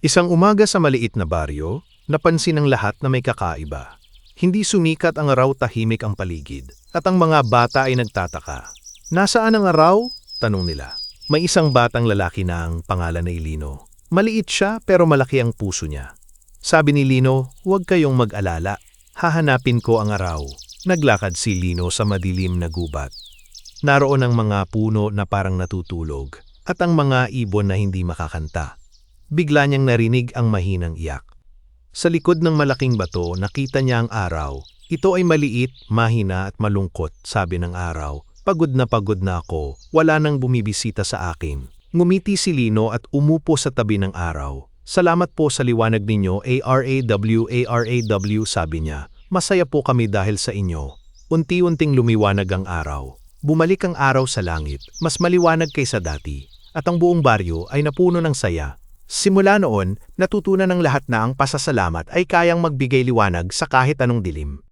Isang umaga sa maliit na baryo, napansin ng lahat na may kakaiba. Hindi sumikat ang araw, tahimik ang paligid, at ang mga bata ay nagtataka. Nasaan ang araw? Tanong nila. May isang batang lalaki na ang pangalan ay Lino. Maliit siya pero malaki ang puso niya. Sabi ni Lino, huwag kayong mag-alala. Hahanapin ko ang araw. Naglakad si Lino sa madilim na gubat. Naroon ang mga puno na parang natutulog, at ang mga ibon na hindi makakanta. Bigla niyang narinig ang mahinang iyak. Sa likod ng malaking bato, nakita niya ang araw. Ito ay maliit, mahina at malungkot, sabi ng araw. Pagod na ako, wala nang bumibisita sa akin. Ngumiti si Lino at umupo sa tabi ng araw. Salamat po sa liwanag ninyo, ARAW, sabi niya. Masaya po kami dahil sa inyo. Unti-unting lumiwanag ang araw. Bumalik ang araw sa langit, mas maliwanag kaysa dati. At ang buong baryo ay napuno ng saya. Simula noon, natutunan ng lahat na ang pasasalamat ay kayang magbigay liwanag sa kahit anong dilim.